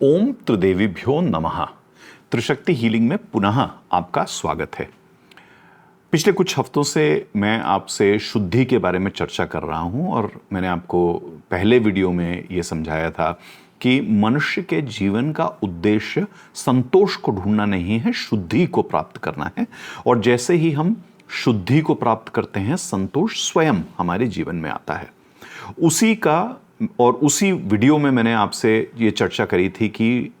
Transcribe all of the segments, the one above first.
ओम त्रिदेवीभ्यो नमः। त्रिशक्ति हीलिंग में पुनः आपका स्वागत है। पिछले कुछ हफ्तों से मैं आपसे शुद्धि के बारे में चर्चा कर रहा हूं और मैंने आपको पहले वीडियो में ये समझाया था कि मनुष्य के जीवन का उद्देश्य संतोष को ढूंढना नहीं है, शुद्धि को प्राप्त करना है। और जैसे ही हम शुद्धि को प्राप्त करते हैं, संतोष स्वयं हमारे जीवन में आता है। उसी वीडियो में मैंने आपसे ये चर्चा करी थी कि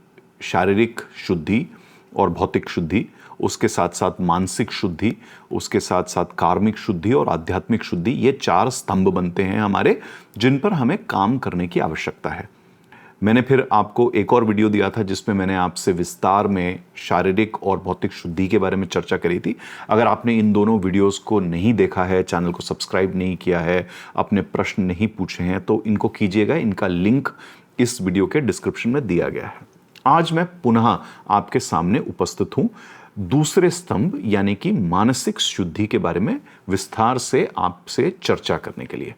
शारीरिक शुद्धि और भौतिक शुद्धि, उसके साथ साथ मानसिक शुद्धि, उसके साथ साथ कार्मिक शुद्धि और आध्यात्मिक शुद्धि, ये 4 स्तंभ बनते हैं हमारे, जिन पर हमें काम करने की आवश्यकता है। मैंने फिर आपको एक और वीडियो दिया था जिसमें मैंने आपसे विस्तार में शारीरिक और भौतिक शुद्धि के बारे में चर्चा करी थी। अगर आपने इन दोनों वीडियोस को नहीं देखा है, चैनल को सब्सक्राइब नहीं किया है, अपने प्रश्न नहीं पूछे हैं, तो इनको कीजिएगा। इनका लिंक इस वीडियो के डिस्क्रिप्शन में दिया गया है। आज मैं पुनः आपके सामने उपस्थित हूं दूसरे स्तंभ यानी कि मानसिक शुद्धि के बारे में विस्तार से आपसे चर्चा करने के लिए।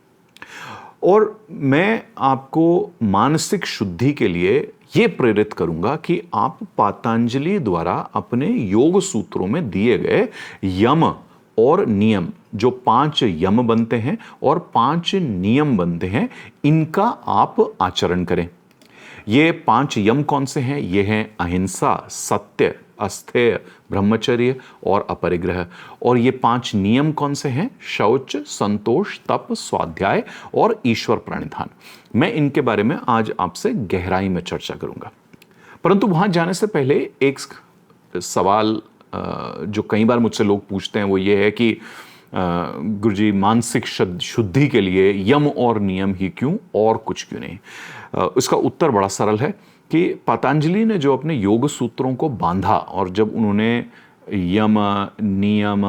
और मैं आपको मानसिक शुद्धि के लिए ये प्रेरित करूंगा कि आप पतंजलि द्वारा अपने योग सूत्रों में दिए गए यम और नियम, जो 5 यम बनते हैं और 5 नियम बनते हैं, इनका आप आचरण करें। ये 5 यम कौन से हैं? ये हैं अहिंसा, सत्य, अस्थेय, ब्रह्मचर्य और अपरिग्रह। और ये 5 नियम कौन से हैं? शौच, संतोष, तप, स्वाध्याय और ईश्वर प्रणिधान। मैं इनके बारे में आज आपसे गहराई में चर्चा करूंगा। परंतु वहां जाने से पहले एक सवाल जो कई बार मुझसे लोग पूछते हैं वो ये है कि गुरुजी, मानसिक शुद्धि के लिए यम और नियम ही क्यों, और कुछ क्यों नहीं? इसका उत्तर बड़ा सरल है कि पतंजलि ने जो अपने योग सूत्रों को बांधा और जब उन्होंने यम, नियम,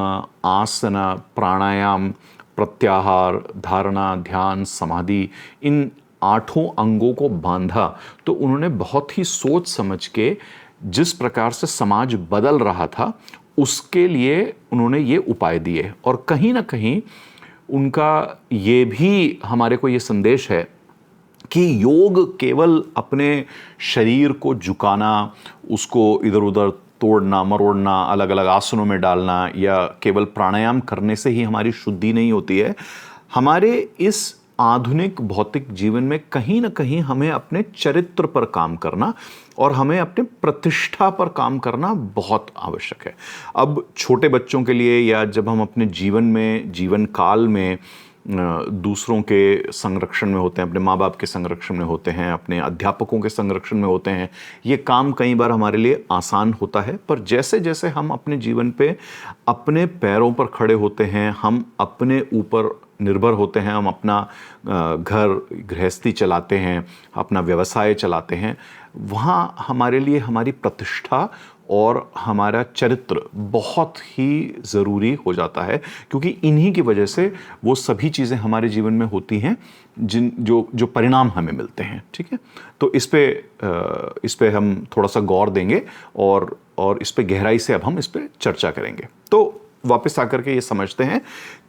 आसन, प्राणायाम, प्रत्याहार, धारणा, ध्यान, समाधि, इन 8 अंगों को बांधा, तो उन्होंने बहुत ही सोच समझ के जिस प्रकार से समाज बदल रहा था उसके लिए उन्होंने ये उपाय दिए। और कहीं ना कहीं उनका ये भी हमारे को ये संदेश है कि योग केवल अपने शरीर को झुकाना, उसको इधर उधर तोड़ना मरोड़ना, अलग अलग आसनों में डालना या केवल प्राणायाम करने से ही हमारी शुद्धि नहीं होती है। हमारे इस आधुनिक भौतिक जीवन में कहीं ना कहीं हमें अपने चरित्र पर काम करना और हमें अपने प्रतिष्ठा पर काम करना बहुत आवश्यक है। अब छोटे बच्चों के लिए या जब हम अपने जीवन काल में दूसरों के संरक्षण में होते हैं, अपने माँ बाप के संरक्षण में होते हैं, अपने अध्यापकों के संरक्षण में होते हैं, ये काम कई बार हमारे लिए आसान होता है। पर जैसे जैसे हम अपने जीवन पे अपने पैरों पर खड़े होते हैं, हम अपने ऊपर निर्भर होते हैं, हम अपना घर गृहस्थी चलाते हैं, अपना व्यवसाय चलाते हैं, वहाँ हमारे लिए हमारी प्रतिष्ठा और हमारा चरित्र बहुत ही ज़रूरी हो जाता है, क्योंकि इन्हीं की वजह से वो सभी चीज़ें हमारे जीवन में होती हैं जो परिणाम हमें मिलते हैं। ठीक है, तो इस पे हम थोड़ा सा गौर देंगे और इस पे गहराई से अब हम इस पे चर्चा करेंगे। तो वापस आकर के ये समझते हैं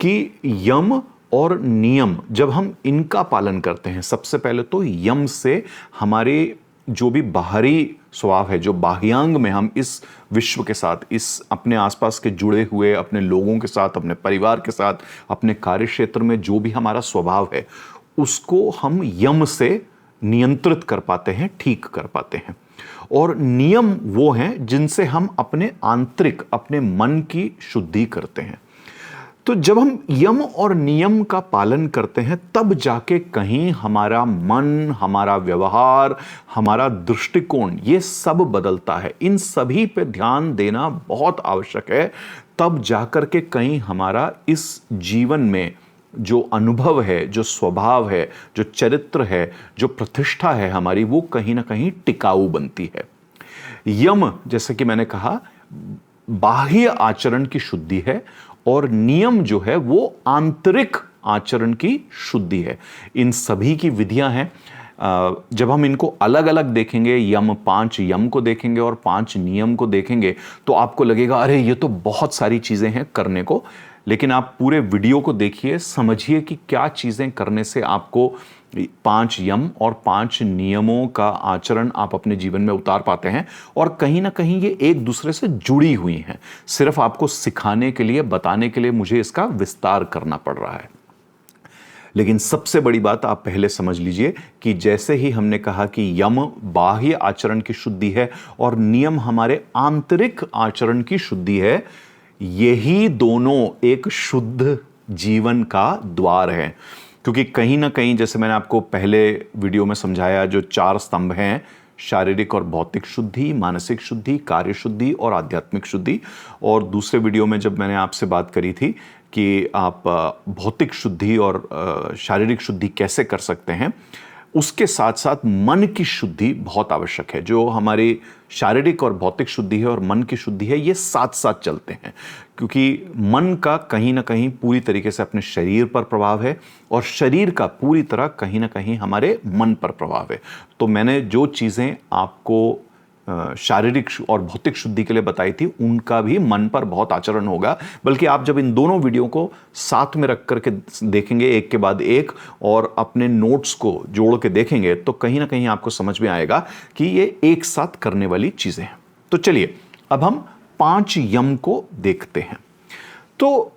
कि यम और नियम जब हम इनका पालन करते हैं, सबसे पहले तो यम से हमारे जो भी बाहरी स्वभाव है, जो बाह्यांग में हम इस विश्व के साथ, इस अपने आसपास के जुड़े हुए अपने लोगों के साथ, अपने परिवार के साथ, अपने कार्य क्षेत्र में जो भी हमारा स्वभाव है, उसको हम यम से नियंत्रित कर पाते हैं, ठीक कर पाते हैं। और नियम वो हैं जिनसे हम अपने आंतरिक, अपने मन की शुद्धि करते हैं। तो जब हम यम और नियम का पालन करते हैं, तब जाके कहीं हमारा मन, हमारा व्यवहार, हमारा दृष्टिकोण, ये सब बदलता है। इन सभी पे ध्यान देना बहुत आवश्यक है। तब जाकर के कहीं हमारा इस जीवन में जो अनुभव है, जो स्वभाव है, जो चरित्र है, जो प्रतिष्ठा है हमारी, वो कहीं ना कहीं टिकाऊ बनती है। यम, जैसे कि मैंने कहा, बाह्य आचरण की शुद्धि है और नियम जो है वो आंतरिक आचरण की शुद्धि है। इन सभी की विधियां हैं। जब हम इनको अलग अलग देखेंगे, 5 यम को देखेंगे और 5 नियम को देखेंगे, तो आपको लगेगा अरे ये तो बहुत सारी चीजें हैं करने को। लेकिन आप पूरे वीडियो को देखिए, समझिए कि क्या चीजें करने से आपको 5 यम और 5 नियमों का आचरण आप अपने जीवन में उतार पाते हैं, और कहीं ना कहीं ये एक दूसरे से जुड़ी हुई हैं। सिर्फ आपको सिखाने के लिए, बताने के लिए मुझे इसका विस्तार करना पड़ रहा है। लेकिन सबसे बड़ी बात आप पहले समझ लीजिए कि जैसे ही हमने कहा कि यम बाह्य आचरण की शुद्धि है और नियम हमारे आंतरिक आचरण की शुद्धि है, यही दोनों एक शुद्ध जीवन का द्वार है। क्योंकि कहीं ना कहीं, जैसे मैंने आपको पहले वीडियो में समझाया, जो 4 स्तंभ हैं, शारीरिक और भौतिक शुद्धि, मानसिक शुद्धि, कार्य शुद्धि और आध्यात्मिक शुद्धि, और दूसरे वीडियो में जब मैंने आपसे बात करी थी कि आप भौतिक शुद्धि और शारीरिक शुद्धि कैसे कर सकते हैं, उसके साथ साथ मन की शुद्धि बहुत आवश्यक है। जो हमारी शारीरिक और भौतिक शुद्धि है और मन की शुद्धि है, ये साथ साथ चलते हैं, क्योंकि मन का कहीं ना कहीं पूरी तरीके से अपने शरीर पर प्रभाव है और शरीर का पूरी तरह कहीं ना कहीं हमारे मन पर प्रभाव है। तो मैंने जो चीज़ें आपको शारीरिक और भौतिक शुद्धि के लिए बताई थी, उनका भी मन पर बहुत आचरण होगा। बल्कि आप जब इन दोनों वीडियो को साथ में रख करके देखेंगे, एक के बाद एक, और अपने नोट्स को जोड़ के देखेंगे, तो कहीं ना कहीं आपको समझ में आएगा कि ये एक साथ करने वाली चीजें हैं। तो चलिए अब हम 5 यम को देखते हैं। तो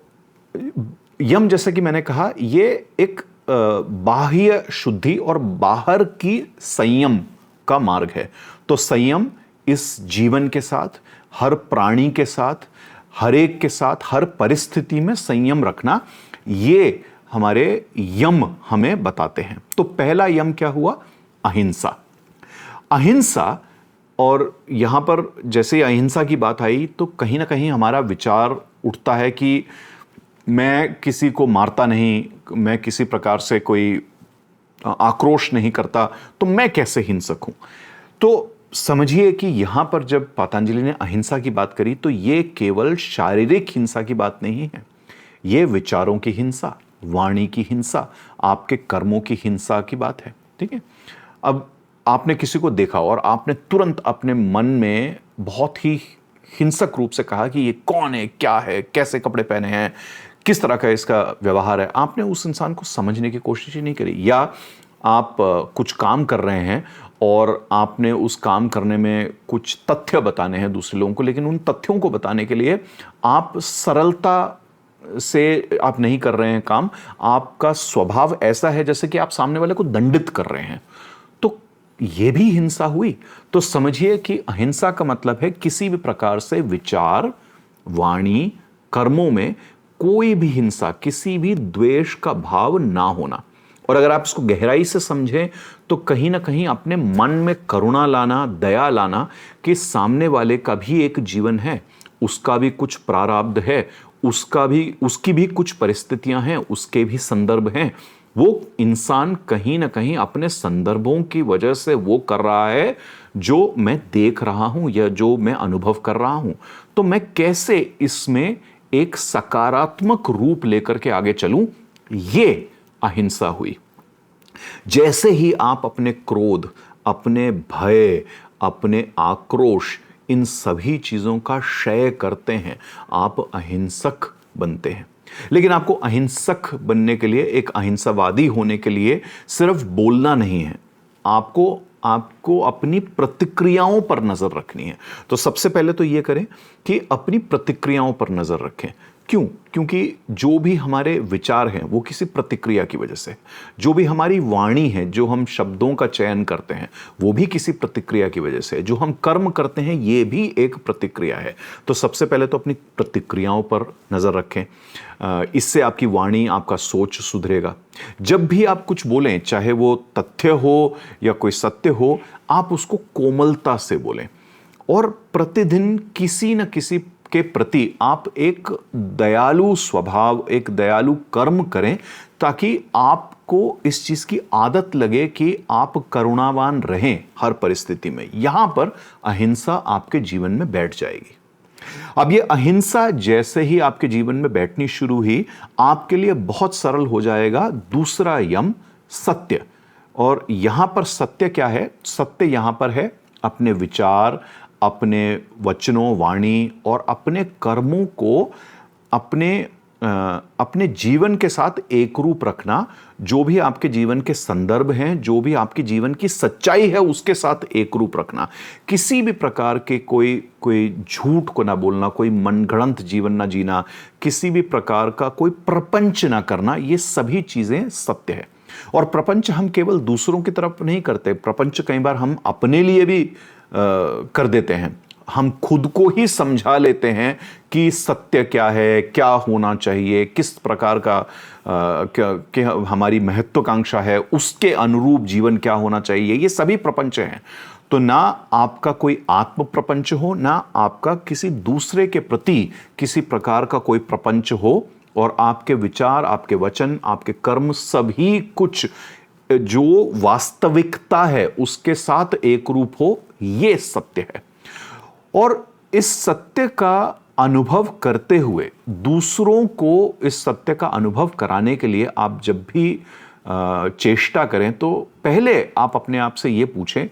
यम, जैसा कि मैंने कहा, ये एक बाह्य शुद्धि और बाहर की संयम का मार्ग है। तो संयम इस जीवन के साथ, हर प्राणी के साथ, हर एक के साथ, हर परिस्थिति में संयम रखना, ये हमारे यम हमें बताते हैं। तो पहला यम क्या हुआ? अहिंसा। अहिंसा, और यहां पर जैसे अहिंसा की बात आई तो कहीं ना कहीं हमारा विचार उठता है कि मैं किसी को मारता नहीं, मैं किसी प्रकार से कोई आक्रोश नहीं करता, तो मैं कैसे हिंसक हूं? तो समझिए कि यहां पर जब पतंजलि ने अहिंसा की बात करी, तो ये केवल शारीरिक हिंसा की बात नहीं है, ये विचारों की हिंसा, वाणी की हिंसा, आपके कर्मों की हिंसा की बात है। ठीक है? अब आपने किसी को देखा और आपने तुरंत अपने मन में बहुत ही हिंसक रूप से कहा कि ये कौन है, क्या है, कैसे कपड़े पहने हैं, किस तरह का इसका व्यवहार है। आपने उस इंसान को समझने की कोशिश ही नहीं करी। या आप कुछ काम कर रहे हैं और आपने उस काम करने में कुछ तथ्य बताने हैं दूसरे लोगों को, लेकिन उन तथ्यों को बताने के लिए आप सरलता से आप नहीं कर रहे हैं काम। आपका स्वभाव ऐसा है जैसे कि आप सामने वाले को दंडित कर रहे हैं, तो यह भी हिंसा हुई। तो समझिए कि अहिंसा का मतलब है किसी भी प्रकार से विचार, वाणी, कर्मों में कोई भी हिंसा, किसी भी द्वेष का भाव ना होना। और अगर आप इसको गहराई से समझें तो कहीं ना कहीं अपने मन में करुणा लाना, दया लाना कि सामने वाले का भी एक जीवन है, उसका भी कुछ प्रारब्ध है, उसकी भी कुछ परिस्थितियां हैं, उसके भी संदर्भ हैं। वो इंसान कहीं ना कहीं अपने संदर्भों की वजह से वो कर रहा है जो मैं देख रहा हूं या जो मैं अनुभव कर रहा हूं। तो मैं कैसे इसमें एक सकारात्मक रूप लेकर के आगे चलूं, ये अहिंसा हुई। जैसे ही आप अपने क्रोध, अपने भय, अपने आक्रोश, इन सभी चीजों का क्षय करते हैं, आप अहिंसक बनते हैं। लेकिन आपको अहिंसक बनने के लिए, एक अहिंसावादी होने के लिए सिर्फ बोलना नहीं है, आपको अपनी प्रतिक्रियाओं पर नजर रखनी है। तो सबसे पहले तो यह करें कि अपनी प्रतिक्रियाओं पर नजर रखें। क्यों? क्योंकि जो भी हमारे विचार हैं वो किसी प्रतिक्रिया की वजह से, जो भी हमारी वाणी है, जो हम शब्दों का चयन करते हैं वो भी किसी प्रतिक्रिया की वजह से, जो हम कर्म करते हैं ये भी एक प्रतिक्रिया है। तो सबसे पहले तो अपनी प्रतिक्रियाओं पर नजर रखें। इससे आपकी वाणी, आपका सोच सुधरेगा। जब भी आप कुछ बोलें, चाहे वो तथ्य हो या कोई सत्य हो, आप उसको कोमलता से बोलें और प्रतिदिन किसी न किसी के प्रति आप एक दयालु स्वभाव, एक दयालु कर्म करें, ताकि आपको इस चीज की आदत लगे कि आप करुणावान रहें हर परिस्थिति में। यहां पर अहिंसा आपके जीवन में बैठ जाएगी। अब ये अहिंसा जैसे ही आपके जीवन में बैठनी शुरू हुई, आपके लिए बहुत सरल हो जाएगा दूसरा यम, सत्य। और यहां पर सत्य क्या है? सत्य यहां पर है अपने विचार, अपने वचनों, वाणी और अपने कर्मों को अपने अपने जीवन के साथ एक रूप रखना, जो भी आपके जीवन के संदर्भ हैं, जो भी आपके जीवन की सच्चाई है उसके साथ एक रूप रखना। किसी भी प्रकार के कोई झूठ को ना बोलना, कोई मनगढ़ंत जीवन ना जीना, किसी भी प्रकार का कोई प्रपंच ना करना, ये सभी चीजें सत्य है। और प्रपंच हम केवल दूसरों की तरफ नहीं करते, प्रपंच कई बार हम अपने लिए भी कर देते हैं। हम खुद को ही समझा लेते हैं कि सत्य क्या है, क्या होना चाहिए, किस प्रकार का क्या हमारी महत्वाकांक्षा है, उसके अनुरूप जीवन क्या होना चाहिए, ये सभी प्रपंच हैं। तो ना आपका कोई आत्म प्रपंच हो, ना आपका किसी दूसरे के प्रति किसी प्रकार का कोई प्रपंच हो, और आपके विचार, आपके वचन, आपके कर्म सभी कुछ जो वास्तविकता है उसके साथ एक रूप हो, ये सत्य है। और इस सत्य का अनुभव करते हुए दूसरों को इस सत्य का अनुभव कराने के लिए आप जब भी चेष्टा करें, तो पहले आप अपने आप से ये पूछें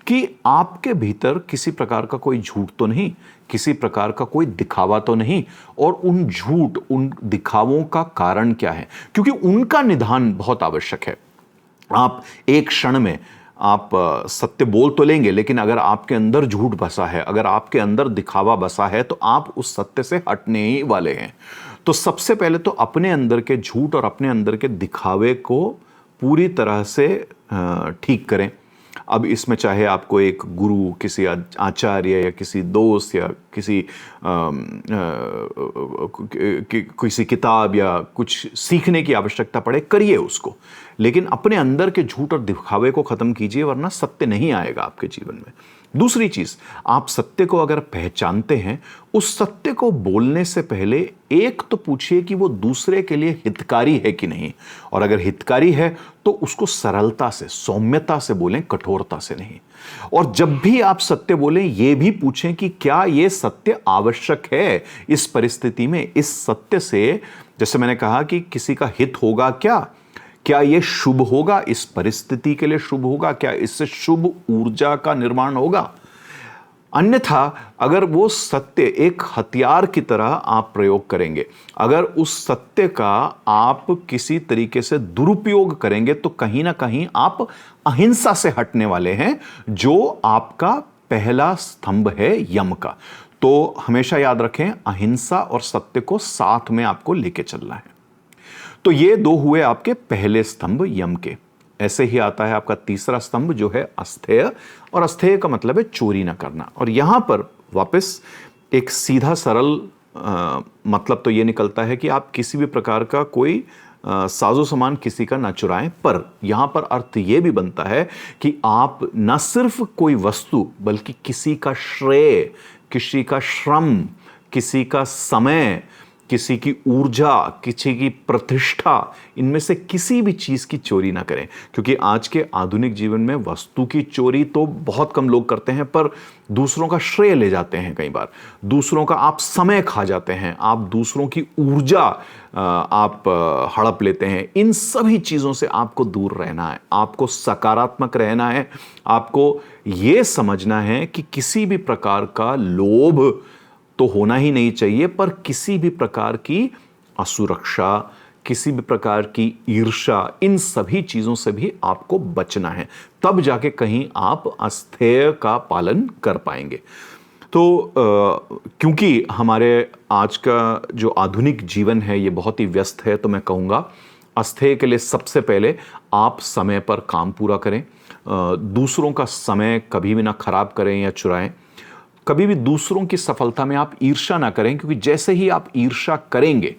कि आपके भीतर किसी प्रकार का कोई झूठ तो नहीं, किसी प्रकार का कोई दिखावा तो नहीं, और उन झूठ, उन दिखावों का कारण क्या है, क्योंकि उनका निदान बहुत आवश्यक है। आप एक क्षण में आप सत्य बोल तो लेंगे, लेकिन अगर आपके अंदर झूठ बसा है, अगर आपके अंदर दिखावा बसा है, तो आप उस सत्य से हटने ही वाले हैं। तो सबसे पहले तो अपने अंदर के झूठ और अपने अंदर के दिखावे को पूरी तरह से ठीक करें। अब इसमें चाहे आपको एक गुरु, किसी आचार्य या किसी दोस्त या किसी किताब या कुछ सीखने की आवश्यकता पड़े, करिए उसको, लेकिन अपने अंदर के झूठ और दिखावे को खत्म कीजिए, वरना सत्य नहीं आएगा आपके जीवन में। दूसरी चीज, आप सत्य को अगर पहचानते हैं, उस सत्य को बोलने से पहले एक तो पूछिए कि वो दूसरे के लिए हितकारी है कि नहीं, और अगर हितकारी है तो उसको सरलता से, सौम्यता से बोलें, कठोरता से नहीं। और जब भी आप सत्य बोलें, ये भी पूछें कि क्या ये सत्य आवश्यक है इस परिस्थिति में। इस सत्य से, जैसे मैंने कहा कि किसी का हित होगा क्या ये शुभ होगा, इस परिस्थिति के लिए शुभ होगा, क्या इससे शुभ ऊर्जा का निर्माण होगा। अन्यथा अगर वो सत्य एक हथियार की तरह आप प्रयोग करेंगे, अगर उस सत्य का आप किसी तरीके से दुरुपयोग करेंगे, तो कहीं ना कहीं आप अहिंसा से हटने वाले हैं, जो आपका पहला स्तंभ है यम का। तो हमेशा याद रखें, अहिंसा और सत्य को साथ में आपको लेके चलना है। तो ये दो हुए आपके पहले स्तंभ यम के। ऐसे ही आता है आपका तीसरा स्तंभ, जो है अस्थेय, और अस्थेय का मतलब है चोरी ना करना। और यहां पर वापस एक सीधा सरल मतलब तो ये निकलता है कि आप किसी भी प्रकार का कोई साजो सामान किसी का ना चुराएं, पर यहां पर अर्थ ये भी बनता है कि आप न सिर्फ कोई वस्तु, बल्कि किसी का श्रेय, किसी का श्रम, किसी का समय, किसी की ऊर्जा, किसी की प्रतिष्ठा, इनमें से किसी भी चीज की चोरी ना करें। क्योंकि आज के आधुनिक जीवन में वस्तु की चोरी तो बहुत कम लोग करते हैं, पर दूसरों का श्रेय ले जाते हैं, कई बार दूसरों का आप समय खा जाते हैं, आप दूसरों की ऊर्जा आप हड़प लेते हैं। इन सभी चीजों से आपको दूर रहना है, आपको सकारात्मक रहना है, आपको यह समझना है कि किसी भी प्रकार का लोभ तो होना ही नहीं चाहिए, पर किसी भी प्रकार की असुरक्षा, किसी भी प्रकार की ईर्ष्या, इन सभी चीजों से भी आपको बचना है। तब जाके कहीं आप अस्थेय का पालन कर पाएंगे। तो क्योंकि हमारे आज का जो आधुनिक जीवन है ये बहुत ही व्यस्त है, तो मैं कहूँगा अस्थेय के लिए सबसे पहले आप समय पर काम पूरा करें, दूसरों का समय कभी भी ना खराब करें या चुराएं, कभी भी दूसरों की सफलता में आप ईर्ष्या ना करें, क्योंकि जैसे ही आप ईर्ष्या करेंगे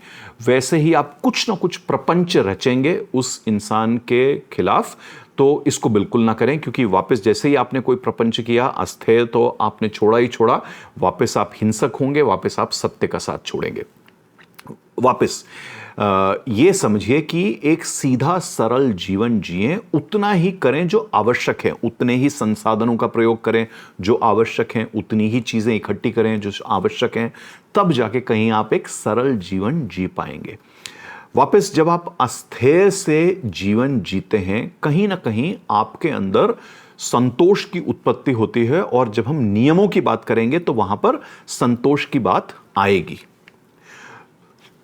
वैसे ही आप कुछ ना कुछ प्रपंच रचेंगे उस इंसान के खिलाफ। तो इसको बिल्कुल ना करें, क्योंकि वापस जैसे ही आपने कोई प्रपंच किया, अस्थेय तो आपने छोड़ा ही छोड़ा, वापस आप हिंसक होंगे, वापस आप सत्य का साथ छोड़ेंगे। वापस ये समझिए कि एक सीधा सरल जीवन जिएं, उतना ही करें जो आवश्यक है, उतने ही संसाधनों का प्रयोग करें जो आवश्यक हैं, उतनी ही चीजें इकट्ठी करें जो आवश्यक हैं, तब जाके कहीं आप एक सरल जीवन जी पाएंगे। वापस जब आप अस्थेय से जीवन जीते हैं, कहीं ना कहीं आपके अंदर संतोष की उत्पत्ति होती है, और जब हम नियमों की बात करेंगे तो वहां पर संतोष की बात आएगी।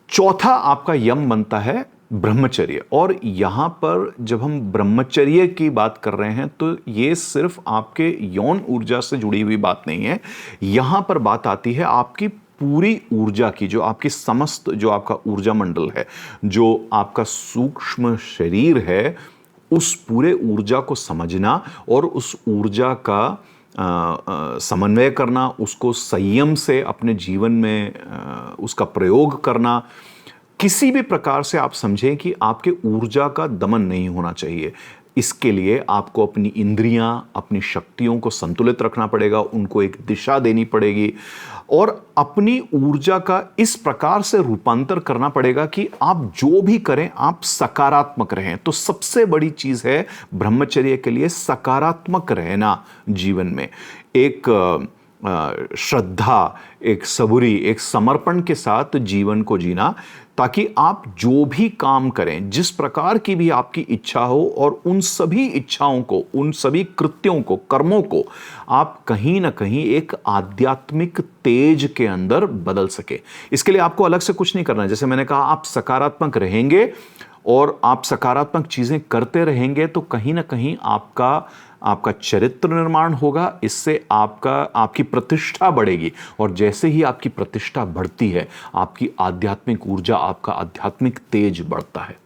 चौथा आपका यम बनता है ब्रह्मचर्य। और यहां पर जब हम ब्रह्मचर्य की बात कर रहे हैं तो ये सिर्फ आपके यौन ऊर्जा से जुड़ी हुई बात नहीं है। यहां पर बात आती है आपकी पूरी ऊर्जा की, जो आपकी समस्त, जो आपका ऊर्जा मंडल है, जो आपका सूक्ष्म शरीर है, उस पूरे ऊर्जा को समझना और उस ऊर्जा का समन्वय करना, उसको संयम से अपने जीवन में उसका प्रयोग करना। किसी भी प्रकार से आप समझें कि आपके ऊर्जा का दमन नहीं होना चाहिए। इसके लिए आपको अपनी इंद्रियां, अपनी शक्तियों को संतुलित रखना पड़ेगा, उनको एक दिशा देनी पड़ेगी और अपनी ऊर्जा का इस प्रकार से रूपांतर करना पड़ेगा कि आप जो भी करें आप सकारात्मक रहें। तो सबसे बड़ी चीज है ब्रह्मचर्य के लिए सकारात्मक रहना जीवन में। एक श्रद्धा, एक सबूरी, एक समर्पण के साथ जीवन को जीना, ताकि आप जो भी काम करें, जिस प्रकार की भी आपकी इच्छा हो, और उन सभी इच्छाओं को, उन सभी कृत्यों को, कर्मों को आप कहीं ना कहीं एक आध्यात्मिक तेज के अंदर बदल सके। इसके लिए आपको अलग से कुछ नहीं करना है। जैसे मैंने कहा, आप सकारात्मक रहेंगे और आप सकारात्मक चीजें करते रहेंगे तो कहीं ना कहीं आपका चरित्र निर्माण होगा। इससे आपकी प्रतिष्ठा बढ़ेगी और जैसे ही आपकी प्रतिष्ठा बढ़ती है, आपकी आध्यात्मिक ऊर्जा, आपका आध्यात्मिक तेज बढ़ता है।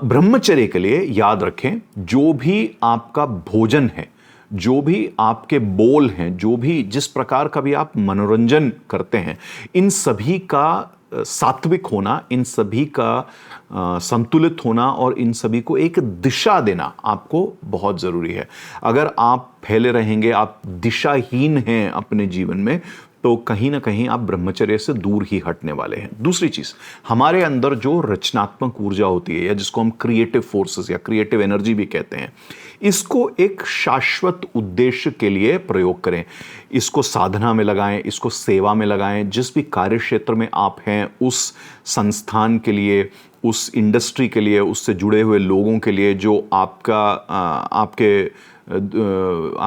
ब्रह्मचर्य के लिए याद रखें, जो भी आपका भोजन है, जो भी आपके बोल हैं, जो भी जिस प्रकार का भी आप मनोरंजन करते हैं, इन सभी का सात्विक होना, इन सभी का संतुलित होना और इन सभी को एक दिशा देना आपको बहुत जरूरी है। अगर आप फैले रहेंगे, आप दिशाहीन हैं अपने जीवन में, तो कहीं ना कहीं आप ब्रह्मचर्य से दूर ही हटने वाले हैं। दूसरी चीज, हमारे अंदर जो रचनात्मक ऊर्जा होती है, या जिसको हम क्रिएटिव फोर्सेस या क्रिएटिव एनर्जी भी कहते हैं, इसको एक शाश्वत उद्देश्य के लिए प्रयोग करें। इसको साधना में लगाएं, इसको सेवा में लगाएं। जिस भी कार्य क्षेत्र में आप हैं, उस संस्थान के लिए, उस इंडस्ट्री के लिए, उससे जुड़े हुए लोगों के लिए, जो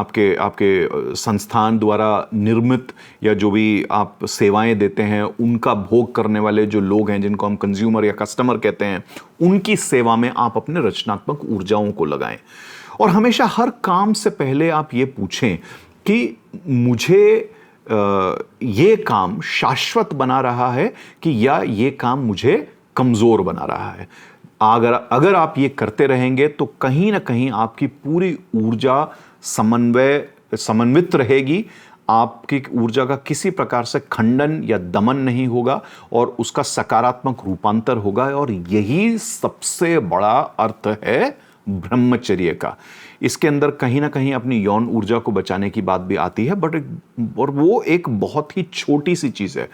आपके संस्थान द्वारा निर्मित या जो भी आप सेवाएं देते हैं, उनका भोग करने वाले जो लोग हैं, जिनको हम कंज्यूमर या कस्टमर कहते हैं, उनकी सेवा में आप अपने रचनात्मक ऊर्जाओं को लगाएं। और हमेशा हर काम से पहले आप ये पूछें कि मुझे ये काम शाश्वत बना रहा है कि या ये काम मुझे कमजोर बना रहा है। अगर आप ये करते रहेंगे तो कहीं ना कहीं आपकी पूरी ऊर्जा समन्वित रहेगी। आपकी ऊर्जा का किसी प्रकार से खंडन या दमन नहीं होगा और उसका सकारात्मक रूपांतर होगा। और यही सबसे बड़ा अर्थ है ब्रह्मचर्य का। इसके अंदर कहीं ना कहीं अपनी यौन ऊर्जा को बचाने की बात भी आती है, और वो एक बहुत ही छोटी सी चीज है,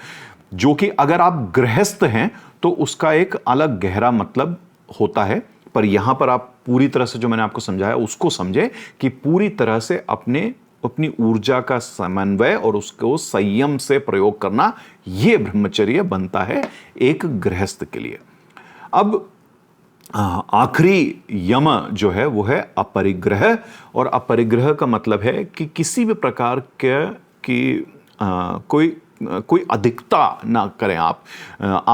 जो कि अगर आप गृहस्थ हैं तो उसका एक अलग गहरा मतलब होता है। पर यहां पर आप पूरी तरह से, जो मैंने आपको समझाया, उसको समझे कि पूरी तरह से अपनी ऊर्जा का समन्वय और उसको संयम से प्रयोग करना, यह ब्रह्मचर्य बनता है एक गृहस्थ के लिए। अब आखिरी यम जो है वो है अपरिग्रह। और अपरिग्रह का मतलब है कि किसी भी प्रकार की कोई अधिकता ना करें। आप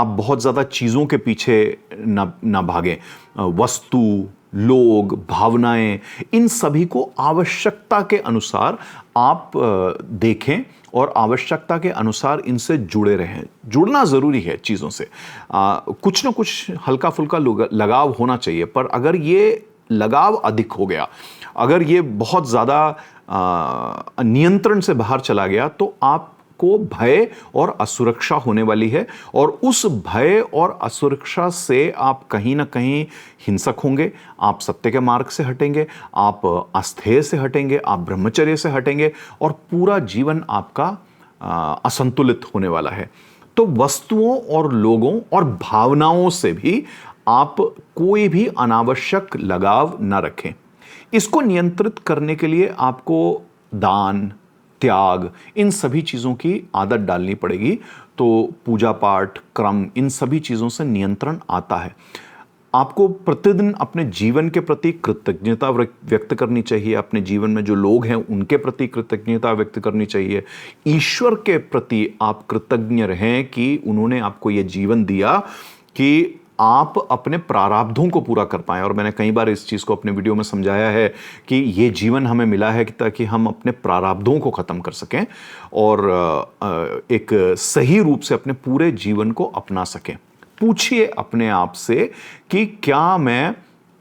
बहुत ज्यादा चीजों के पीछे ना भागें। वस्तु, लोग, भावनाएं, इन सभी को आवश्यकता के अनुसार आप देखें और आवश्यकता के अनुसार इनसे जुड़े रहें। जुड़ना जरूरी है चीजों से। कुछ ना कुछ हल्का फुल्का लगाव होना चाहिए, पर अगर ये लगाव अधिक हो गया, अगर ये बहुत ज्यादा नियंत्रण से बाहर चला गया, तो आपको भय और असुरक्षा होने वाली है। और उस भय और असुरक्षा से आप कहीं ना कहीं हिंसक होंगे, आप सत्य के मार्ग से हटेंगे, आप अस्थेय से हटेंगे, आप ब्रह्मचर्य से हटेंगे और पूरा जीवन आपका असंतुलित होने वाला है। तो वस्तुओं और लोगों और भावनाओं से भी आप कोई भी अनावश्यक लगाव ना रखें। इसको नियंत्रित करने के लिए आपको दान, त्याग, इन सभी चीजों की आदत डालनी पड़ेगी। तो पूजा पाठ, क्रम, इन सभी चीजों से नियंत्रण आता है। आपको प्रतिदिन अपने जीवन के प्रति कृतज्ञता व्यक्त करनी चाहिए, अपने जीवन में जो लोग हैं उनके प्रति कृतज्ञता व्यक्त करनी चाहिए, ईश्वर के प्रति आप कृतज्ञ रहें कि उन्होंने आपको ये जीवन दिया कि आप अपने प्राराब्धों को पूरा कर पाएं। और मैंने कई बार इस चीज़ को अपने वीडियो में समझाया है कि ये जीवन हमें मिला है कि ताकि हम अपने प्राराब्धों को ख़त्म कर सकें और एक सही रूप से अपने पूरे जीवन को अपना सकें। पूछिए अपने आप से कि क्या मैं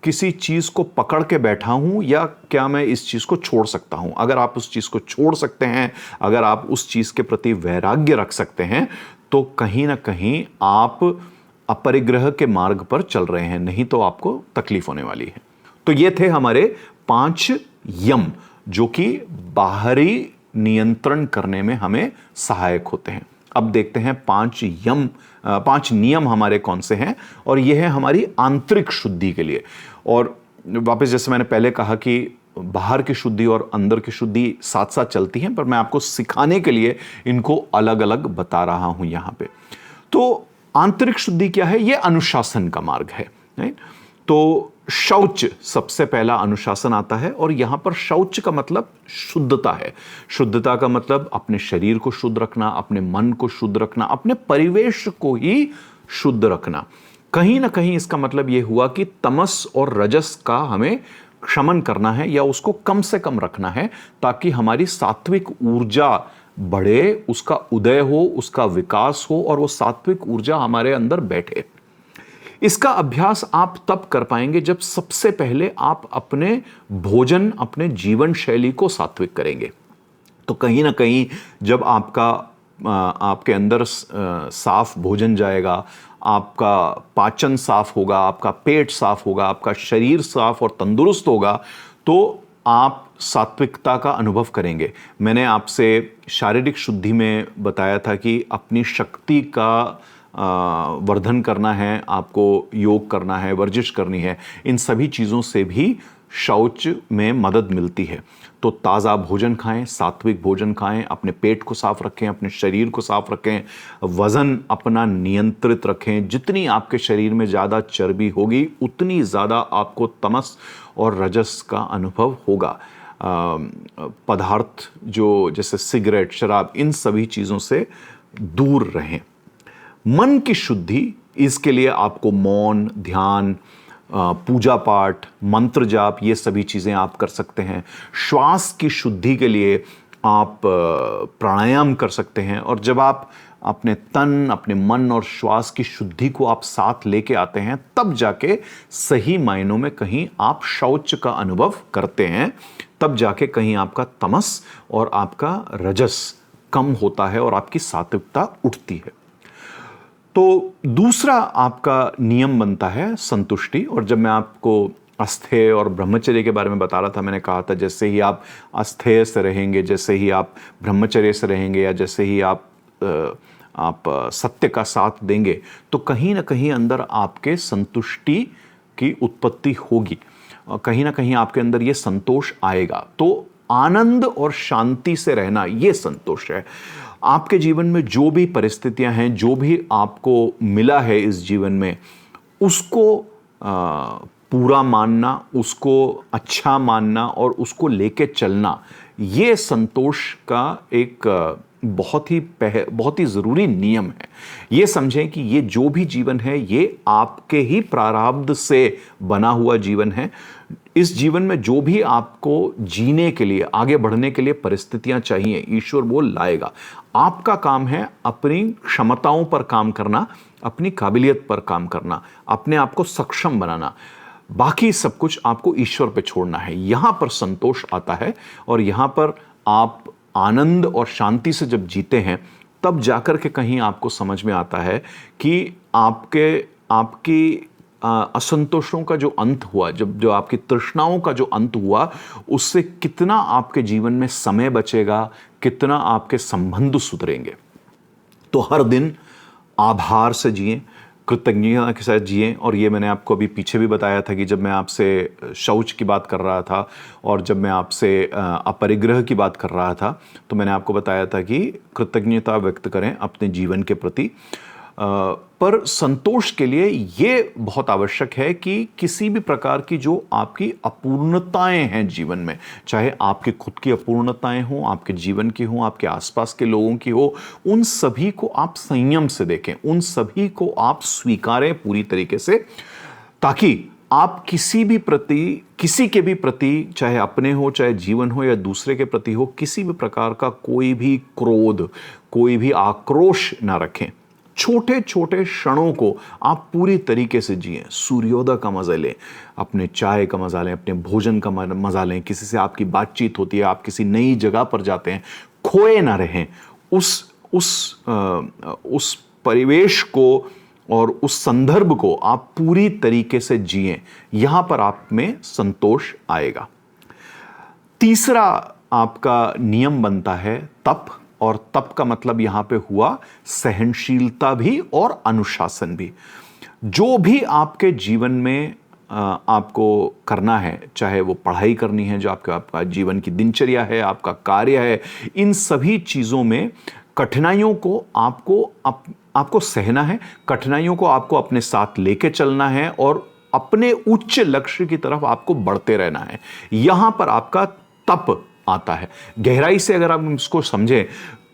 किसी चीज़ को पकड़ के बैठा हूं या क्या मैं इस चीज़ को छोड़ सकता हूं। अगर आप उस चीज़ को छोड़ सकते हैं, अगर आप उस चीज़ के प्रति वैराग्य रख सकते हैं, तो कहीं ना कहीं आप अपरिग्रह के मार्ग पर चल रहे हैं, नहीं तो आपको तकलीफ होने वाली है। तो ये थे हमारे 5 यम जो कि बाहरी नियंत्रण करने में हमें सहायक होते हैं। अब देखते हैं 5 नियम हमारे कौन से हैं, और ये है हमारी आंतरिक शुद्धि के लिए। और वापस जैसे मैंने पहले कहा कि बाहर की शुद्धि और अंदर की शुद्धि साथ साथ चलती हैं, पर मैं आपको सिखाने के लिए इनको अलग अलग बता रहा हूं यहां पे। तो आंतरिक शुद्धि क्या है? यह अनुशासन का मार्ग है, राइट? तो शौच सबसे पहला अनुशासन आता है, और यहां पर शौच का मतलब शुद्धता है। शुद्धता का मतलब अपने शरीर को शुद्ध रखना, अपने मन को शुद्ध रखना, अपने परिवेश को ही शुद्ध रखना। कहीं ना कहीं इसका मतलब यह हुआ कि तमस और रजस का हमें क्षमन करना है या उसको कम से कम रखना है, ताकि हमारी सात्विक ऊर्जा बढ़े, उसका उदय हो, उसका विकास हो, और वो सात्विक ऊर्जा हमारे अंदर बैठे। इसका अभ्यास आप तब कर पाएंगे जब सबसे पहले आप अपने भोजन, अपने जीवन शैली को सात्विक करेंगे। तो कहीं ना कहीं जब आपके अंदर साफ भोजन जाएगा, आपका पाचन साफ होगा, आपका पेट साफ होगा, आपका शरीर साफ और तंदुरुस्त होगा, तो आप सात्विकता का अनुभव करेंगे। मैंने आपसे शारीरिक शुद्धि में बताया था कि अपनी शक्ति का वर्धन करना है, आपको योग करना है, वर्जिश करनी है। इन सभी चीज़ों से भी शौच में मदद मिलती है। तो ताज़ा भोजन खाएं, सात्विक भोजन खाएं, अपने पेट को साफ रखें, अपने शरीर को साफ रखें, वज़न अपना नियंत्रित रखें। जितनी आपके शरीर में ज़्यादा चर्बी होगी, उतनी ज़्यादा आपको तमस और रजस का अनुभव होगा। पदार्थ जो जैसे सिगरेट, शराब, इन सभी चीज़ों से दूर रहें। मन की शुद्धि, इसके लिए आपको मौन, ध्यान, पूजा पाठ, मंत्र जाप, ये सभी चीज़ें आप कर सकते हैं। श्वास की शुद्धि के लिए आप प्राणायाम कर सकते हैं। और जब आप अपने तन, अपने मन और श्वास की शुद्धि को आप साथ लेके आते हैं, तब जाके सही मायनों में कहीं आप शौच का अनुभव करते हैं, तब जाके कहीं आपका तमस और आपका रजस कम होता है और आपकी सात्विकता उठती है। तो दूसरा आपका नियम बनता है संतुष्टि। और जब मैं आपको अस्थेय और ब्रह्मचर्य के बारे में बता रहा था, मैंने कहा था जैसे ही आप अस्थेय से रहेंगे, जैसे ही आप ब्रह्मचर्य से रहेंगे, या जैसे ही आप सत्य का साथ देंगे, तो कहीं ना कहीं अंदर आपके संतुष्टि की उत्पत्ति होगी, कहीं ना कहीं आपके अंदर ये संतोष आएगा। तो आनंद और शांति से रहना, ये संतोष है। आपके जीवन में जो भी परिस्थितियां हैं, जो भी आपको मिला है इस जीवन में, उसको पूरा मानना, उसको अच्छा मानना और उसको लेके चलना, ये संतोष का एक बहुत ही ज़रूरी नियम है। ये समझें कि ये जो भी जीवन है, ये आपके ही प्रारब्ध से बना हुआ जीवन है। इस जीवन में जो भी आपको जीने के लिए, आगे बढ़ने के लिए परिस्थितियां चाहिए, ईश्वर वो लाएगा। आपका काम है अपनी क्षमताओं पर काम करना, अपनी काबिलियत पर काम करना, अपने आप को सक्षम बनाना। बाकी सब कुछ आपको ईश्वर पे छोड़ना है। यहां पर संतोष आता है, और यहां पर आप आनंद और शांति से जब जीते हैं, तब जाकर के कहीं आपको समझ में आता है कि आपकी असंतोषों का जो अंत हुआ, जो आपकी तृष्णाओं का जो अंत हुआ, उससे कितना आपके जीवन में समय बचेगा, कितना आपके संबंध सुधरेंगे। तो हर दिन आभार से जिएं, कृतज्ञता के साथ जिएं। और ये मैंने आपको अभी पीछे भी बताया था कि जब मैं आपसे शौच की बात कर रहा था और जब मैं आपसे अपरिग्रह की बात कर रहा था, तो मैंने आपको बताया था कि कृतज्ञता व्यक्त करें अपने जीवन के प्रति। पर संतोष के लिए ये बहुत आवश्यक है कि किसी भी प्रकार की जो आपकी अपूर्णताएं हैं जीवन में, चाहे आपकी खुद की अपूर्णताएं हों, आपके जीवन की हों, आपके आसपास के लोगों की हो, उन सभी को आप संयम से देखें, उन सभी को आप स्वीकारें पूरी तरीके से, ताकि आप किसी के भी प्रति, चाहे अपने हो, चाहे जीवन हो या दूसरे के प्रति हो, किसी भी प्रकार का कोई भी क्रोध, कोई भी आक्रोश ना रखें। छोटे छोटे क्षणों को आप पूरी तरीके से जिएं, सूर्योदय का मजा लें, अपने चाय का मजा लें, अपने भोजन का मजा लें, किसी से आपकी बातचीत होती है, आप किसी नई जगह पर जाते हैं, खोए ना रहें उस परिवेश को और उस संदर्भ को आप पूरी तरीके से जिएं। यहां पर आप में संतोष आएगा। तीसरा आपका नियम बनता है तप, और तप का मतलब यहां पे हुआ सहनशीलता भी और अनुशासन भी। जो भी आपके जीवन में आपको करना है, चाहे वो पढ़ाई करनी है, जो आपका जीवन की दिनचर्या है, आपका कार्य है, इन सभी चीजों में कठिनाइयों को आपको सहना है, कठिनाइयों को आपको अपने साथ लेके चलना है और अपने उच्च लक्ष्य की तरफ आपको बढ़ते रहना है। यहां पर आपका तप आता है। गहराई से अगर आप इसको समझें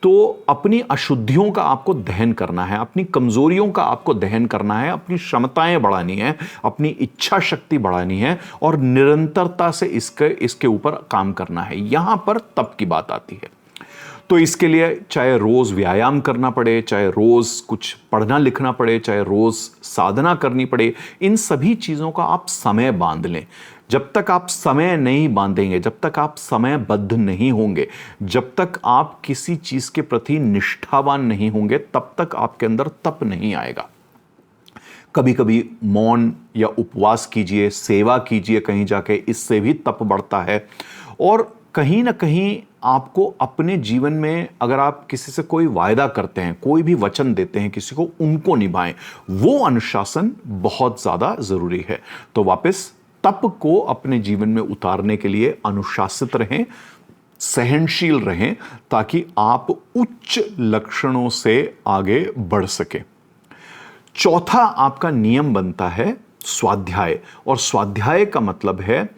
तो अपनी अशुद्धियों का आपको दहन करना है, अपनी कमजोरियों का आपको दहन करना है, अपनी क्षमताएं बढ़ानी है, अपनी इच्छा शक्ति बढ़ानी है और निरंतरता से इसके ऊपर काम करना है। यहां पर तप की बात आती है। तो इसके लिए चाहे रोज व्यायाम करना पड़े, चाहे रोज कुछ पढ़ना लिखना पड़े, चाहे रोज साधना करनी पड़े, इन सभी चीजों का आप समय बांध लें। जब तक आप समय नहीं बांधेंगे, जब तक आप समयबद्ध नहीं होंगे, जब तक आप किसी चीज के प्रति निष्ठावान नहीं होंगे, तब तक आपके अंदर तप नहीं आएगा। कभी कभी मौन या उपवास कीजिए, सेवा कीजिए कहीं जाके, इससे भी तप बढ़ता है। और कहीं ना कहीं आपको अपने जीवन में, अगर आप किसी से कोई वायदा करते हैं, कोई भी वचन देते हैं किसी को, उनको निभाएं। वो अनुशासन बहुत ज्यादा जरूरी है। तो वापस तप को अपने जीवन में उतारने के लिए अनुशासित रहें, सहनशील रहें, ताकि आप उच्च लक्षणों से आगे बढ़ सके। चौथा आपका नियम बनता है स्वाध्याय, और स्वाध्याय का मतलब है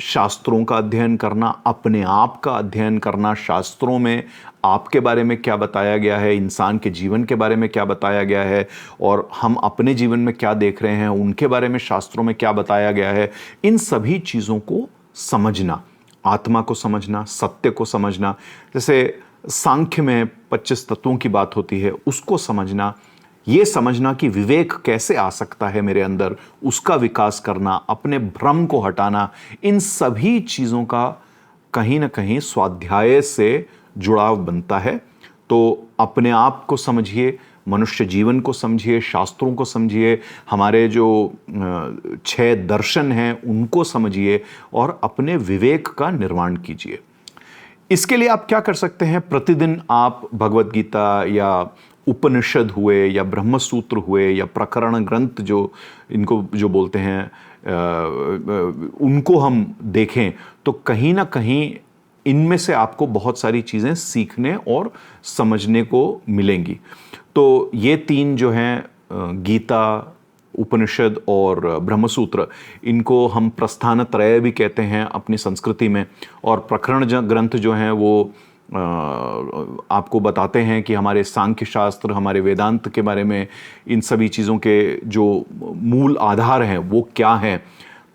शास्त्रों का अध्ययन करना, अपने आप का अध्ययन करना, शास्त्रों में आपके बारे में क्या बताया गया है, इंसान के जीवन के बारे में क्या बताया गया है, और हम अपने जीवन में क्या देख रहे हैं, उनके बारे में शास्त्रों में क्या बताया गया है। इन सभी चीज़ों को समझना, आत्मा को समझना, सत्य को समझना, जैसे सांख्य में 25 तत्वों की बात होती है, उसको समझना, ये समझना कि विवेक कैसे आ सकता है मेरे अंदर, उसका विकास करना, अपने भ्रम को हटाना, इन सभी चीज़ों का कहीं ना कहीं स्वाध्याय से जुड़ाव बनता है। तो अपने आप को समझिए, मनुष्य जीवन को समझिए, शास्त्रों को समझिए, हमारे जो 6 दर्शन हैं उनको समझिए और अपने विवेक का निर्माण कीजिए। इसके लिए आप क्या कर सकते हैं? प्रतिदिन आप भगवत गीता या उपनिषद हुए या ब्रह्मसूत्र हुए या प्रकरण ग्रंथ इनको जो बोलते हैं, उनको हम देखें तो कहीं ना कहीं इनमें से आपको बहुत सारी चीज़ें सीखने और समझने को मिलेंगी। तो ये 3 जो हैं, गीता, उपनिषद और ब्रह्मसूत्र, इनको हम प्रस्थानत्रय भी कहते हैं अपनी संस्कृति में। और प्रकरण ग्रंथ जो हैं वो आपको बताते हैं कि हमारे सांख्य शास्त्र, हमारे वेदांत के बारे में, इन सभी चीज़ों के जो मूल आधार हैं वो क्या हैं।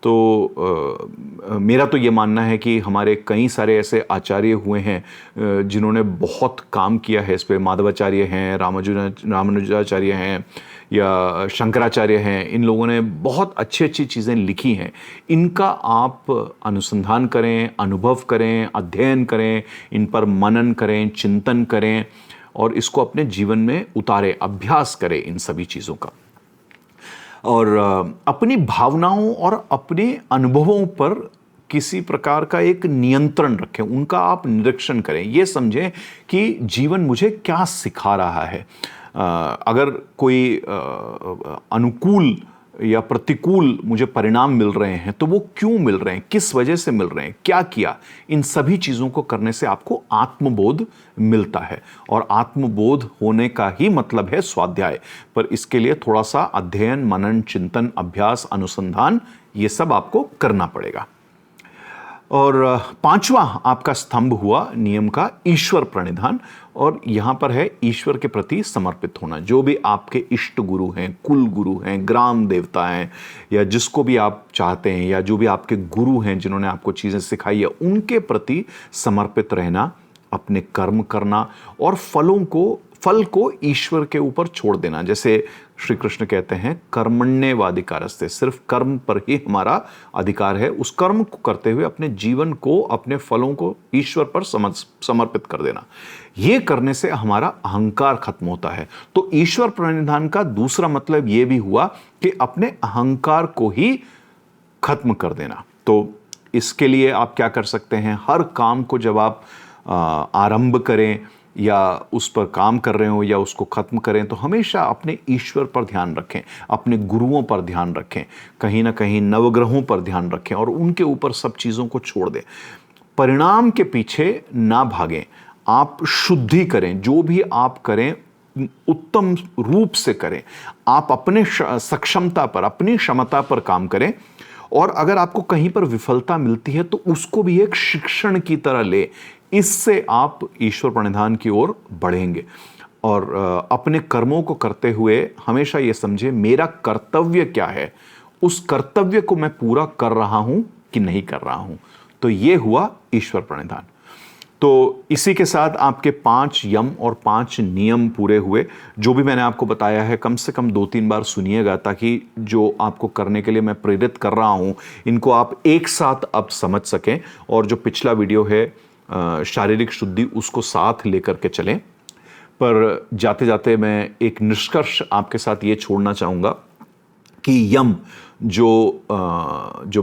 तो मेरा तो ये मानना है कि हमारे कई सारे ऐसे आचार्य हुए हैं जिन्होंने बहुत काम किया है इस पे। माधवाचार्य हैं, रामानुजाचार्य हैं या शंकराचार्य हैं, इन लोगों ने बहुत अच्छी अच्छी चीज़ें लिखी हैं। इनका आप अनुसंधान करें, अनुभव करें, अध्ययन करें, इन पर मनन करें, चिंतन करें और इसको अपने जीवन में उतारें, अभ्यास करें इन सभी चीज़ों का। और अपनी भावनाओं और अपने अनुभवों पर किसी प्रकार का एक नियंत्रण रखें, उनका आप निरीक्षण करें, ये समझें कि जीवन मुझे क्या सिखा रहा है। अगर कोई अनुकूल या प्रतिकूल मुझे परिणाम मिल रहे हैं, तो वो क्यों मिल रहे हैं, किस वजह से मिल रहे हैं, क्या किया, इन सभी चीज़ों को करने से आपको आत्मबोध मिलता है। और आत्मबोध होने का ही मतलब है स्वाध्याय। पर इसके लिए थोड़ा सा अध्ययन, मनन, चिंतन, अभ्यास, अनुसंधान, ये सब आपको करना पड़ेगा। और पांचवा आपका स्तंभ हुआ नियम का ईश्वर प्रणिधान। और यहां पर है ईश्वर के प्रति समर्पित होना। जो भी आपके इष्ट गुरु हैं, कुल गुरु हैं, ग्राम देवता हैं, या जिसको भी आप चाहते हैं, या जो भी आपके गुरु हैं जिन्होंने आपको चीजें सिखाई है, उनके प्रति समर्पित रहना, अपने कर्म करना और फल को ईश्वर के ऊपर छोड़ देना। जैसे श्री कृष्ण कहते हैं कर्मण्येवाधिकारस्ते, सिर्फ कर्म पर ही हमारा अधिकार है। उस कर्म को करते हुए अपने जीवन को, अपने फलों को ईश्वर पर समर्पित कर देना। यह करने से हमारा अहंकार खत्म होता है। तो ईश्वर प्रणिधान का दूसरा मतलब यह भी हुआ कि अपने अहंकार को ही खत्म कर देना। तो इसके लिए आप क्या कर सकते हैं, हर काम को जब आप आरंभ करें या उस पर काम कर रहे हो या उसको खत्म करें, तो हमेशा अपने ईश्वर पर ध्यान रखें, अपने गुरुओं पर ध्यान रखें, कहीं ना कहीं नवग्रहों पर ध्यान रखें और उनके ऊपर सब चीज़ों को छोड़ दें। परिणाम के पीछे ना भागें, आप शुद्धि करें, जो भी आप करें उत्तम रूप से करें। आप अपने सक्षमता पर, अपनी क्षमता पर काम करें। और अगर आपको कहीं पर विफलता मिलती है तो उसको भी एक शिक्षण की तरह ले। इससे आप ईश्वर प्रणिधान की ओर बढ़ेंगे। और अपने कर्मों को करते हुए हमेशा यह समझे मेरा कर्तव्य क्या है, उस कर्तव्य को मैं पूरा कर रहा हूं कि नहीं कर रहा हूं। तो यह हुआ ईश्वर प्रणिधान। तो इसी के साथ आपके 5 यम और 5 नियम पूरे हुए। जो भी मैंने आपको बताया है कम से कम 2-3 बार सुनिएगा, ताकि जो आपको करने के लिए मैं प्रेरित कर रहा हूं इनको आप एक साथ अब समझ सकें। और जो पिछला वीडियो है शारीरिक शुद्धि, उसको साथ लेकर के चलें। पर जाते जाते मैं एक निष्कर्ष आपके साथ ये छोड़ना चाहूँगा कि यम जो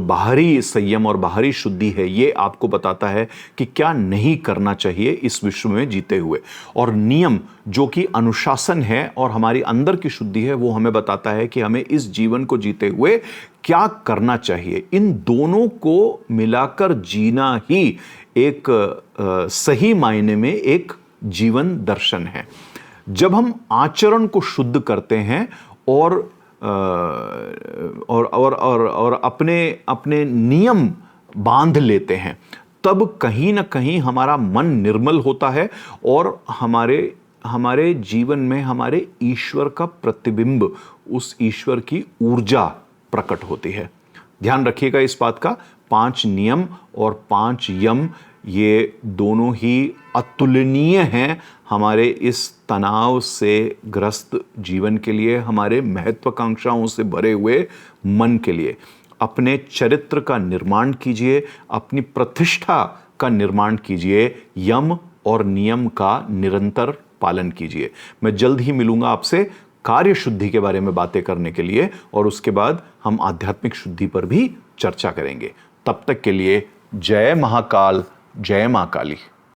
बाहरी संयम और बाहरी शुद्धि है, ये आपको बताता है कि क्या नहीं करना चाहिए इस विश्व में जीते हुए। और नियम जो कि अनुशासन है और हमारी अंदर की शुद्धि है, वो हमें बताता है कि हमें इस जीवन को जीते हुए क्या करना चाहिए। इन दोनों को मिलाकर जीना ही एक सही मायने में एक जीवन दर्शन है। जब हम आचरण को शुद्ध करते हैं और अपने नियम बांध लेते हैं, तब कहीं ना कहीं हमारा मन निर्मल होता है और हमारे जीवन में हमारे ईश्वर का प्रतिबिंब, उस ईश्वर की ऊर्जा प्रकट होती है। ध्यान रखिएगा इस बात का। 5 नियम और 5 यम, ये दोनों ही अतुलनीय हैं हमारे इस तनाव से ग्रस्त जीवन के लिए, हमारे महत्वाकांक्षाओं से भरे हुए मन के लिए। अपने चरित्र का निर्माण कीजिए, अपनी प्रतिष्ठा का निर्माण कीजिए, यम और नियम का निरंतर पालन कीजिए। मैं जल्द ही मिलूंगा आपसे कार्य शुद्धि के बारे में बातें करने के लिए, और उसके बाद हम आध्यात्मिक शुद्धि पर भी चर्चा करेंगे। तब तक के लिए जय महाकाल, जय मां काली।